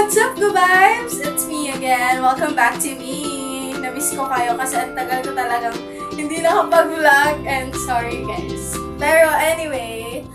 What's up, good vibes? It's me again. Welcome back to me. Namiss ko kayo kasi ang tagal ko talagang hindi nakapag-vlog and sorry guys. Pero anyway,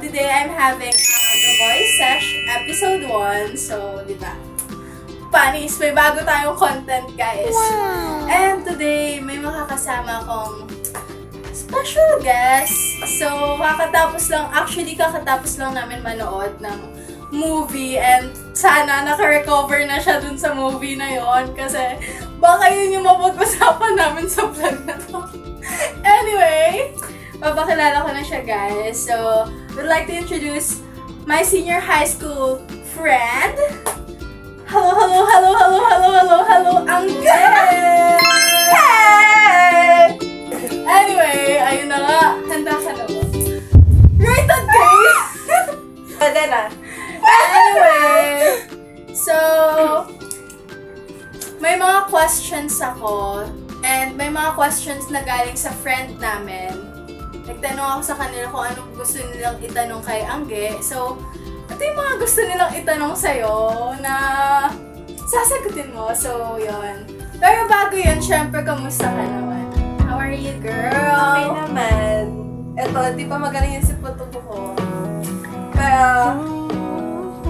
today I'm having a voice sesh episode 1. So, di ba? Panis, may bago tayong content guys. Wow! And today, may makakasama akong special guest. So, kakatapos lang namin manood ng movie and sana naka-recover na siya dun sa movie na yon kasi baka yun yung mapag-usapan namin sa vlog na to. Anyway, papakilala ko na siya guys. So, would like to introduce my senior high school friend. Hello, Angel! Hey! Anyway, ayun na nga. Handa ka na ba? Rated kayo! Pwede na. Anyway, so, may mga questions ako and may mga questions na galing sa friend namin. Nagtanong ako sa kanila kung anong gusto nilang itanong kay Angge. So, ito yung mga gusto nilang itanong sa'yo na sasagutin mo. So, yun. Pero bago yun, syempre, kamusta ka naman? How are you, girl? Okay naman. Eto, di pa magaling yung siputubo ko. Pero,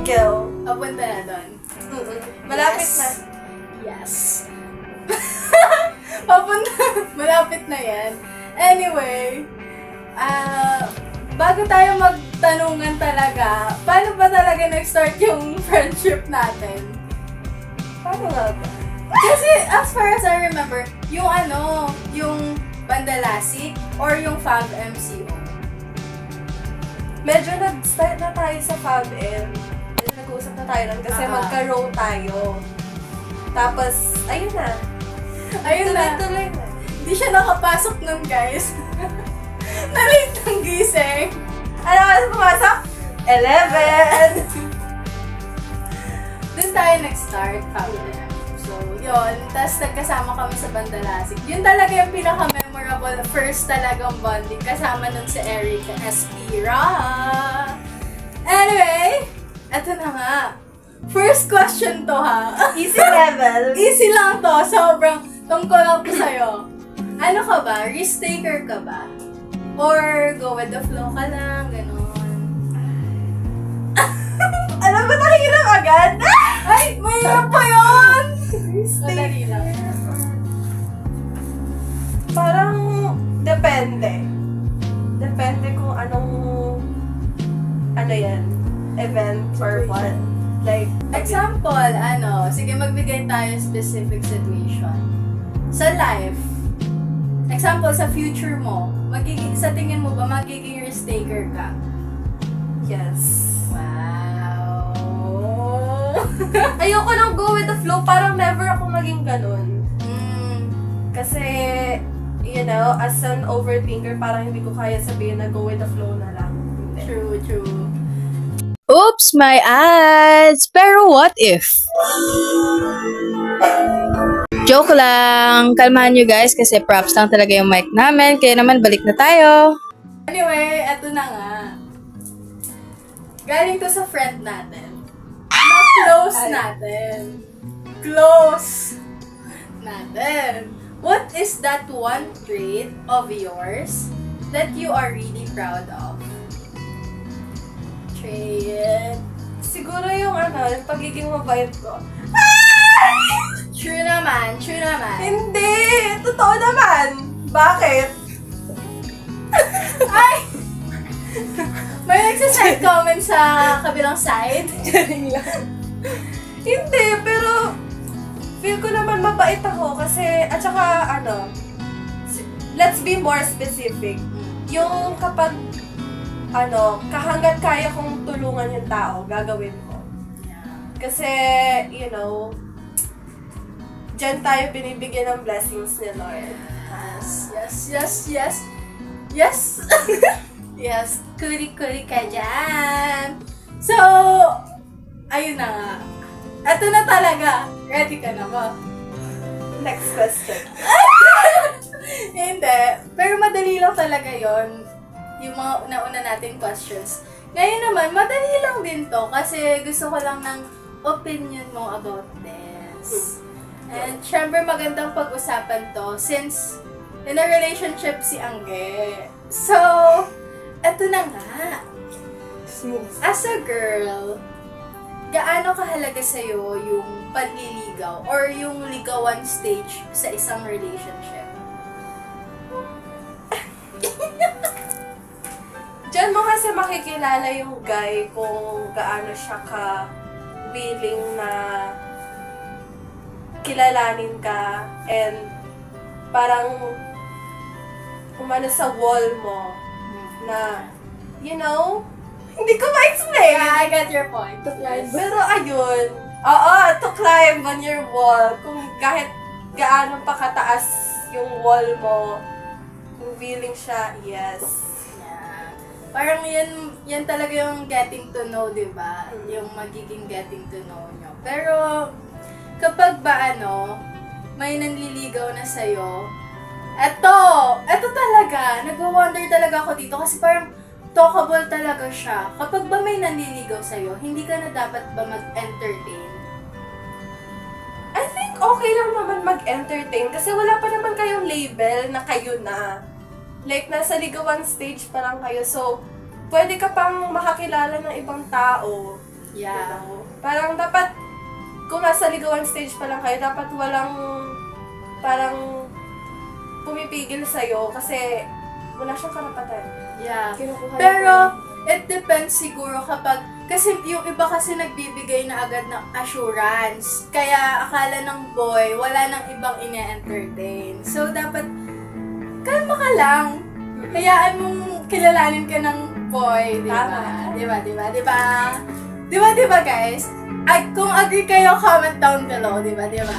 go. Papunta na doon. Malapit Yes. na. Yes. Papunta. Malapit na yan. Anyway, bago tayo magtanungan talaga, paano ba talaga nag-start yung friendship natin? Paano nga ba? Kasi as far as I remember, yung Bandalasik or yung Fab MCO. Medyo nag-start na tayo sa FabM. Medyo nag-uusap na tayo nun kasi magka-row tayo. Tapos, ayun na. Ayun na. Tuloy-tuloy na. Hindi siya nakapasok nun, guys. Na-late ng gising. Ano ka na pumasok? 11! Doon tayo nag-start, Fab. So, yun. Tapos nagkasama kami sa Bandalasik. Yun talaga yung pinaka-memorable first talagang bonding. Kasama nun si Eric Espira. Anyway, eto na nga. First question to ha. Easy level. Easy lang to. Sobrang tungkol lang to sa'yo. Ano ka ba? Risk taker ka ba? Or go with the flow ka lang? Ganon. Alam mo, nakihirap agad? Ay! Mahirap pa yun! Risk Madali lang. Parang, depende. Depende kung ano yan, event or what. Like, Example, sige magbigay tayo specific situation. Sa life, example, sa future mo, sa tingin mo ba magiging risk taker ka? yes. Wow! Ayoko nang go with the flow, parang never ako maging ganun. Mm, Kasi, you know, as an overthinker, parang hindi ko kaya sabihin na go with the flow na lang. Hindi. true. Oops, my ads! Pero what if? Joke lang! Kalmahan nyo guys kasi props lang talaga yung mic namin. Kaya naman balik na tayo. Anyway, eto na nga. Galing to sa friend natin. Na-close natin. Close natin. What is that one trait of yours that you are really proud of? Trait. Siguro yung yung pagiging mabait ko. True naman. Hindi! Totoo naman! Bakit? Ay! May nagsasend comment sa kabilang side. Hindi, pero feel ko naman mabait ako kasi, at saka let's be more specific. Yung kapag, kahanggat kaya kong tulungan yung tao, gagawin ko. Kasi, you know, dyan tayo binibigyan ng blessings ni Lord. Yes. Yes, kuri-kuri ka dyan. So, ayun na nga. Ito na talaga. Ready ka na ba? Next question. Hindi. Pero madali lang talaga yon yung mga nauna nating questions. Ngayon naman, madali lang din to kasi gusto ko lang ng opinion mo about this? And syempre magandang pag-usapan to since in a relationship si Angge. So, eto na nga. As a girl, gaano kahalaga sa'yo yung panliligaw or yung ligawan stage sa isang relationship? Diyan mo kasi makikilala yung guy kung gaano siya ka willing na kilalanin ka and parang umano sa wall mo na, you know, hindi ko ma-explain. Yeah, I get your point. Pero ayun, oo, to climb on your wall, kung kahit gaano pa kataas yung wall mo, kung willing siya, yes. Yeah. Parang yan talaga yung getting to know, di ba? Yung magiging getting to know nyo. Pero, kapag ba may nanliligaw na sa'yo, eto talaga, nag-wonder talaga ako dito kasi parang talkable talaga siya. Kapag ba may nanliligaw sa'yo, hindi ka na dapat ba mag-entertain? I think okay lang naman mag-entertain kasi wala pa naman kayong label na kayo na. Like, nasa ligawan stage pa lang kayo. So, pwede ka pang makakilala ng ibang tao. Yeah. You know? Parang dapat, kung nasa ligawan stage pa lang kayo, dapat walang parang pumipigil sa'yo kasi wala siyang karapatan. Yeah. Kinukuha Pero, it depends siguro kapag, kasi yung iba kasi nagbibigay na agad ng assurance. Kaya akala ng boy, wala nang ibang ine-entertain. So, dapat, kalma ka lang. Hayaan mong kilalanin ka ng boy, di ba? Tama. Di ba, di ba, di ba? Di ba, di ba, guys? Kung agree kayo, comment down below, di ba, di ba?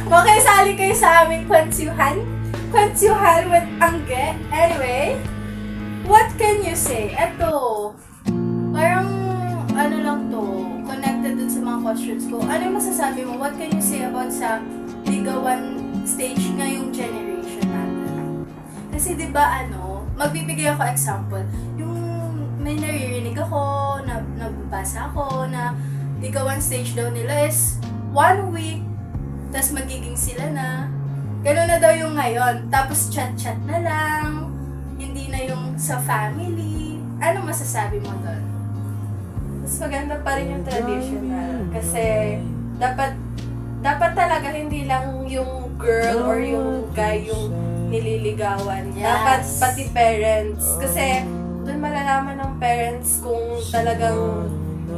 Okay, sali kayo sa aming kwensyuhan. Kwensyuhan with Angge. Anyway, what can you say? Eto, parang, ano lang to, connected dun sa mga questions ko. Ano yung masasabi mo? What can you say about sa ligawan stage ngayong generation natin? Kasi di ba magbibigay ako example. Yung may naririnig ako, nabasa ako, na ligawan stage daw nila is 1 week, tas magiging sila na. Ganun na daw yung ngayon. Tapos chat-chat na lang, hindi na yung sa family. Ano masasabi mo doon? Mas maganda pa rin yung traditional. Kasi dapat talaga hindi lang yung girl or yung guy yung nililigawan. Yes. Dapat pati parents. Kasi doon malalaman ng parents kung talagang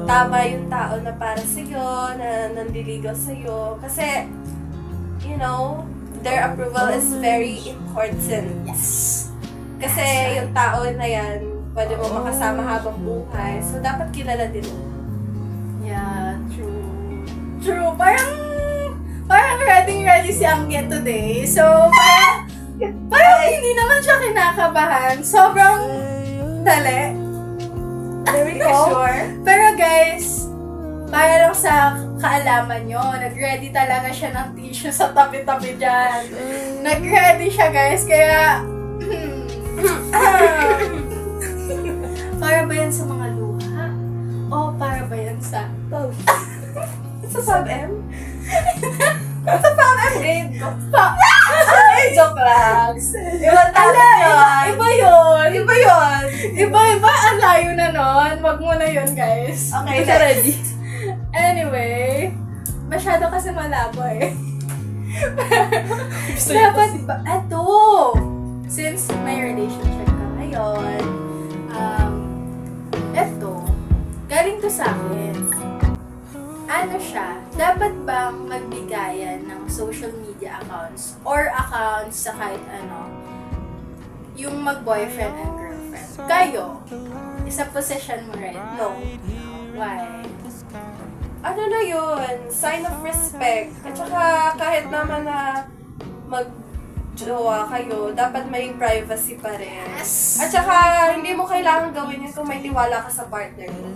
tama yung tao na para sa'yo, na nandiligaw sa'yo. Kasi, you know, their approval is very important. Yes. Kasi yung tao na yan, pwede mo makasama habang buhay. So, dapat kilala din mo. Yeah, true. True. Parang ready si Angge today. So, parang hindi naman siya kinakabahan. Sobrang dali. Very Sure. Pero guys, para lang sa kaalaman nyo, nag-ready talaga siya ng tissue sa tabi-tabi dyan. Nag-ready siya guys, kaya... para ba yan sa mga luha? O para ba yan sa... Sa sub-M? Sa sub-M grade ko. Ay, joke lang. Ibang talent yun. Iba yun. Iba yun. Iba, ang layo na nun. Wag mo na yun, guys. Okay, Basta next. ready. Anyway, masyado kasi malabo eh. Dapat ba? Eto! Since may relationship ka ngayon, eto, galing to sa akin. Ano siya, dapat bang magbigayan ng social media accounts or accounts sa kahit yung mag-boyfriend and girlfriend? Kayo, isa position mo rin? No. Why? Ano na yun? Sign of respect. At saka kahit naman na mag-jowa kayo, dapat may privacy pa rin. Yes! At saka hindi mo kailangan gawin yun kung may tiwala ka sa partner mo.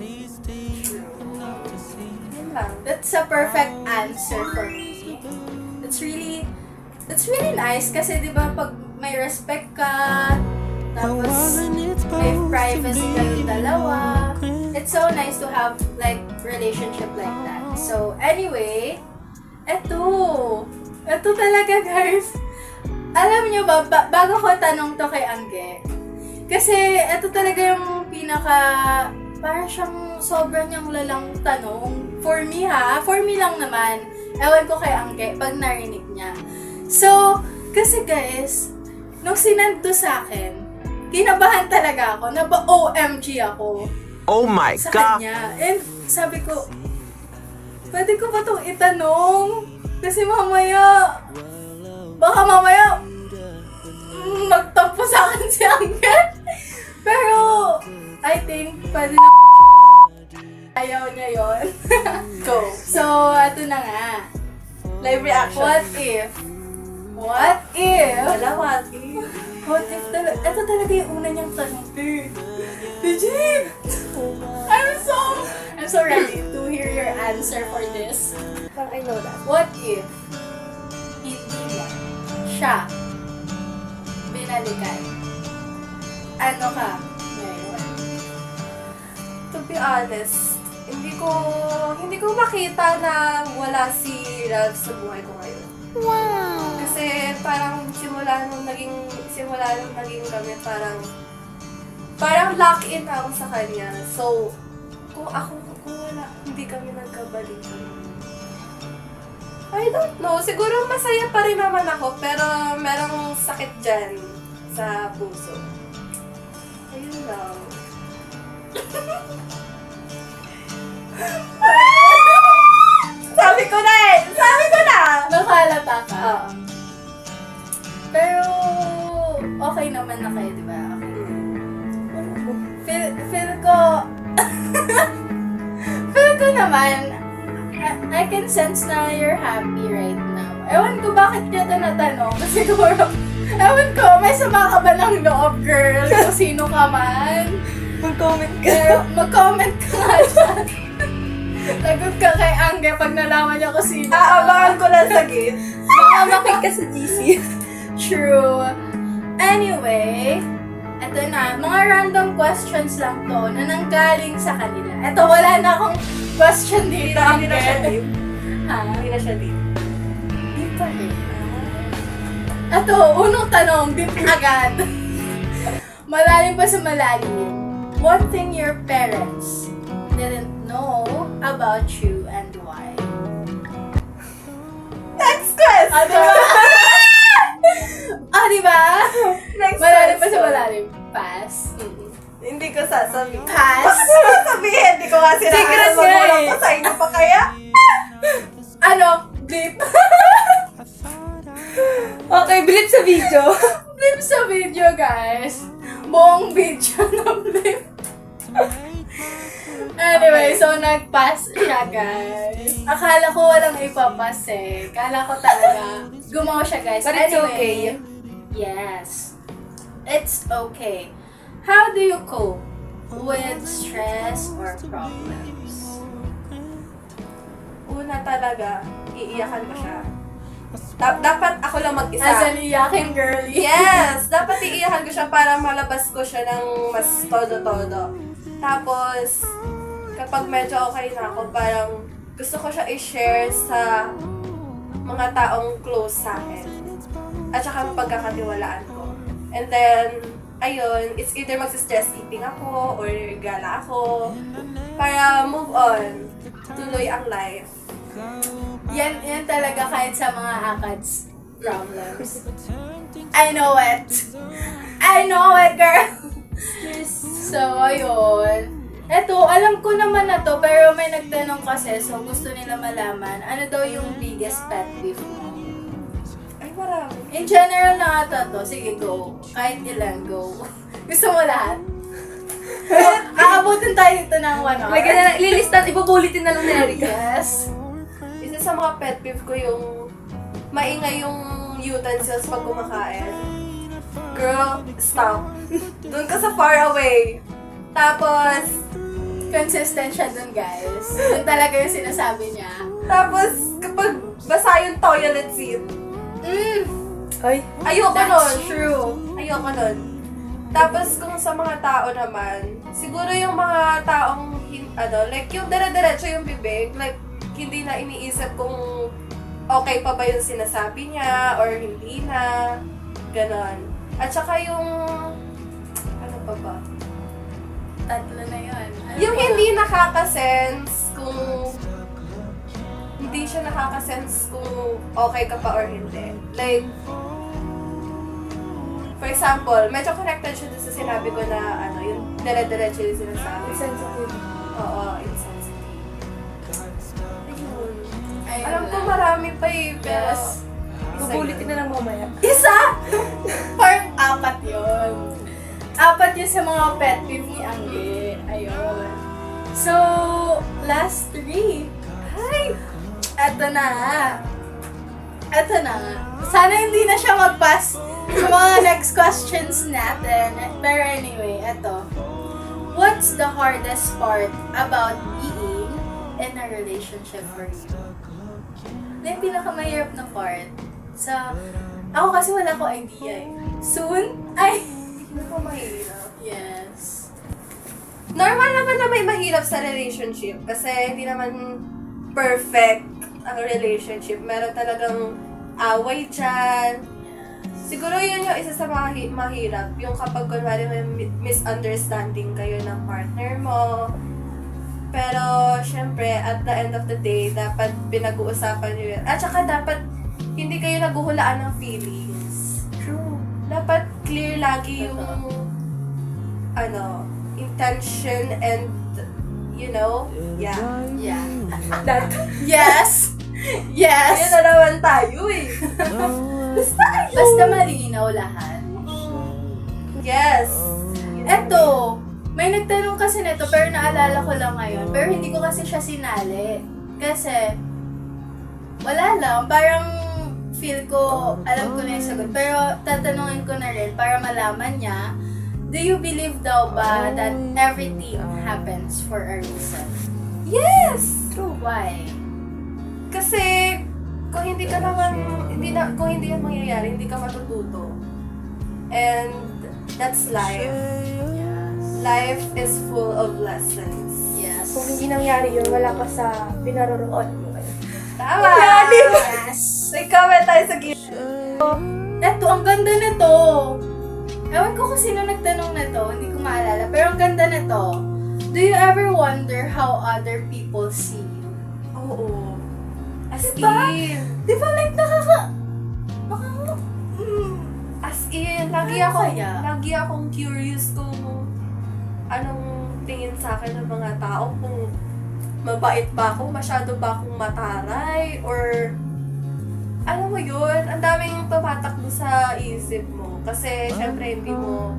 Yun lang. That's a perfect answer for me. That's really nice kasi 'di ba pag may respect ka, tapos may privacy kayong dalawa. It's so nice to have like relationship like that. So, anyway, eto talaga guys. Alam niyo ba, bago ko tanong to kay Angge, kasi eto talaga yung parang siyang sobrang niyang lalang tanong. For me lang naman. Ewan ko kay Angge, pag narinig niya. So, kasi guys, nung sinend to sa akin, kinabahan talaga ako, OMG ako. Oh my Sa God! kanya. And sabi ko, pwede ko ba itong itanong? Kasi baka mamaya, magtampo sa akin si Angel. Pero, I think, pwede na ayaw niya yon. Go. So, ito na nga. Live reaction. What if? Wala, what if? What if talaga? Ito talaga yung una niyang tanong. Legit! I'm so ready to hear your answer for this. I know that. What if hindi mo siya binalikan? Ano ka ngayon? To be honest, hindi ko makita na wala si Ralph sa buhay ko ngayon. Wow! Kasi parang simula nung naging kami, parang lock in ako sa kanya. So, kung wala, hindi kami nagkabalikan. I don't know. Siguro masaya pa rin naman ako, pero merong sakit dyan sa puso. Ayun lang. Sabi ko na! Nakalata ka. Oo. Pero, okay naman na kayo, di ba? Okay. Feel ko, feel ko naman, I can sense na you're happy right now. Ewan ko bakit niya ito natanong. Kasi siguro, ewan ko, may sama ka ba ng loob, girl? Kung sino ka man. Mag-comment Pero, mag-comment ka nga dyan. Lagot ka kay Angge pag nalaman niya kung sino ka. Aabangan ko lang sa gate. Makamakit ka sa GC. True. Anyway, eto na, mga random questions lang to na nanggaling sa kanila. Eto, wala na akong question dito. Hindi na siya deep. Ha? Hindi na siya deep. Di pa rin. Eto, unang tanong, deep agad. Malalim pa sa malalim. One thing your parents didn't know about you and why? Next question! Diba? Next Malalim pa sa question. malalim. Pass. Hindi ko sasabihin. Pass. Bakit mo sasabihin? Hindi ko nga Secret sinakasan. nga Magulang eh. ko sa inyo pa kaya? Blip. Okay, bilip sa video. Blip sa video, guys. Buong video na blip. Anyway, so nag-pass siya, guys. Akala ko walang ipapass eh. Akala ko talaga gumawa siya, guys. But it's okay. Yes. It's okay. How do you cope with stress or problems? Una talaga, iiyakan ko siya. Dapat ako lang mag-isa. As an iyakin girly. Yes! Dapat iiyakan ko siya para malabas ko siya ng mas todo-todo. Tapos, kapag medyo okay na ako, parang gusto ko siya i-share sa mga taong close sa akin. At saka pagkakatiwalaan ko. And then, ayun, it's either magsi-stress eating ako or gala ako para move on. Tuloy ang life. Yan talaga kahit sa mga ACADS problems. I know it, girl! So, ayun. Eto, alam ko naman na to, pero may nagtanong kasi, so gusto nila malaman, ano daw yung biggest pet peeve mo? Ay, marami. In general na ata to. Sige, go. Kahit ilan, go. Gusto mo lahat? Aabutin tayo dito ng 1 hour. Lagyan na lang, ililistan, ibubulitin na lang ni Erika. Yes. Isa sa mga pet peeve ko yung maingay yung utensils pag kumakain. Girl, stop. Doon ka sa far away. Tapos, Consistent siya dun, guys. Dun talaga yung sinasabi niya. tapos kapag basa yung toilet seat, Ay. ayoko That's nun. true. Ayoko nun. Tapos kung sa mga tao naman, siguro yung mga taong, like yung dire-diretso yung bibig, like hindi na iniisip kung okay pa ba yung sinasabi niya or hindi na, ganon. At saka yung, ano pa ba? Tatlo na yun. Ano Yung ba? hindi nakaka-sense kung hindi siya nakaka-sense kung okay ka pa or hindi. Like, for example, medyo connected siya dun sa sinabi ko na ano, yung dire-diretso yung sinasabi. Sensitive. Oo, insensitive. Ayun. Ayun Alam ko lang. marami pa eh, pero... Yes. isa Bubulitin yun. na lang mamaya. Isa! Parang 4 yun. 4 yun sa mga pet peeve ni Angge. Ayun. So, last 3. Ay! Eto na. Eto na. Sana hindi na siya mag-pass sa mga next questions natin. Pero anyway, eto. What's the hardest part about being in a relationship for you? Na yung pinakamahirap na part. Ako kasi wala ko idea eh. Soon? Ay! Hindi ko mahirap. Yes. Normal naman na may mahirap sa relationship kasi hindi naman perfect ang relationship. Meron talagang away dyan. Siguro yun yung isa sa mga mahirap. Yung kapag kunwari may misunderstanding kayo ng partner mo. Pero, syempre, at the end of the day, dapat pinag-uusapan nyo yun. At saka dapat hindi kayo naguhulaan ng feelings. True. Dapat clear lagi yung intention and yeah. Yeah. That. Yes! Ayun Yes! na naman tayo eh. Basta malinaw lahat. Yes. Eto, may nagtanong kasi nito pero naalala ko lang ngayon. Pero hindi ko kasi siya sinali. Kasi, wala lang. Parang feel ko, alam ko na yung sagot. Pero tatanungin ko na rin para malaman niya, do you believe daw ba that everything happens for a reason? Yes! True. Why? Kasi, kung hindi yan mangyayari, hindi ka matututo. And, that's life. Yes. Life is full of lessons. Yes. Kung hindi nangyari yun, wala ka sa pinaroroon mo. Tama! Yes. May comment tayo sa gilid. Eto, ang ganda nito. Ewan ko kung sino nagtanong nito, hindi ko maalala. Pero ang ganda nito. Do you ever wonder how other people see you? Oo. As Diba? in. Di ba like As in, Ano kaya? lagi akong curious kung anong tingin sa akin ng mga tao, kung mabait ba ako, masyado ba akong mataray, or alam mo yun, ang daming tumatakbo sa isip mo. Kasi, syempre, hindi mo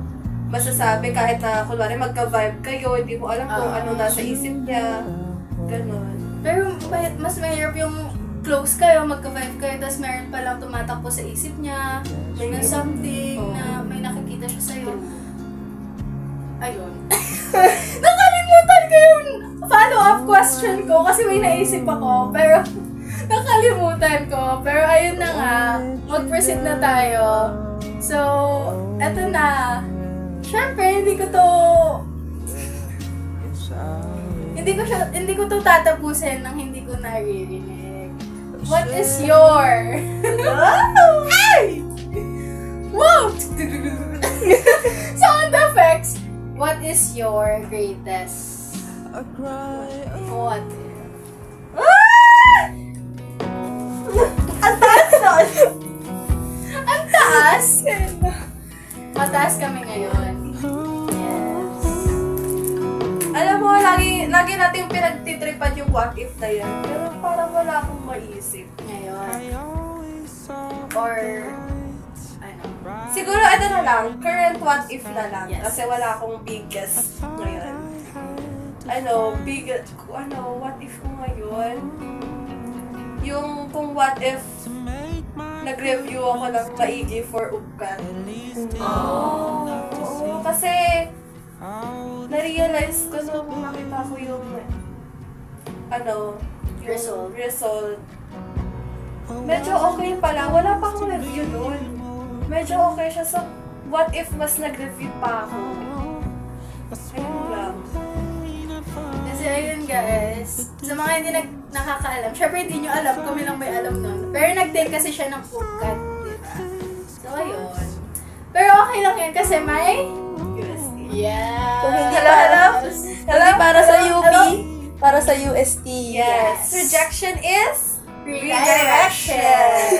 masasabi kahit na, kunwari, magka-vibe kayo, hindi mo alam kung ano nasa isip niya. Ganon. Pero mas mahirap yung close kayo, magka-vibe kayo, tapos meron palang tumatakbo sa isip niya, na something, na may nakikita siya sa'yo. Ayun. Nakalimutan ko yung follow-up question ko kasi may naisip ako, pero nakalimutan ko. Pero ayun na nga, mag-proceed na tayo. So, eto na. Siyempre, hindi ko to tatapusin nang hindi ko naririnig. What is your... Ay! Wow! Sound effects! What is your greatest... What if? Ah! Ang taas nun! Ang taas! Mataas kami ngayon. Yes. Alam mo, lagi natin pinagtitripan yung what if na yan. Pero parang wala akong maisip. Ngayon. Or... Ano? Siguro, ano na lang, current what if na lang. Yes. Kasi wala akong biggest ngayon. What if ko ngayon? Yung kung what if nag-review ako ng maigi for Upkan. Oo, kasi na-realize ko nung nakita ko yung result. Medyo okay pala. Wala pa akong review nun. Medyo okay siya. So, what if mas nag-review pa ako? Ayun lang. So, ayun guys. Sa mga hindi nakakaalam, syempre hindi nyo alam, kami lang may alam nun. Pero nag-take kasi siya ng UCAT, di ba? So, ayun. Pero okay lang yun kasi may UST. Yeah. Kung hindi Hello, para, hello. hindi para sa Hello, UP, hello. para sa UST. Yes. Rejection is Redirection.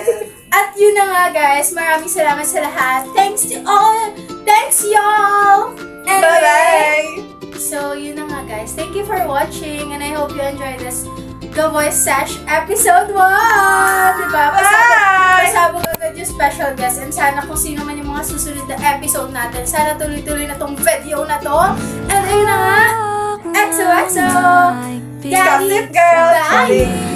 At yun na nga guys, maraming salamat sa lahat. Thanks to all. Thanks y'all. Anyway, Bye-bye! so yun na nga guys. Thank you for watching and I hope you enjoyed this The Voice Sash episode 1. Diba? Bye! Pasabog agad yung special guest and sana kung sino man yung mga susunod na episode natin, sana tuloy-tuloy na tong video na to. And ayun na nga. XOXO. Daddy. Gossip Girl. Bye.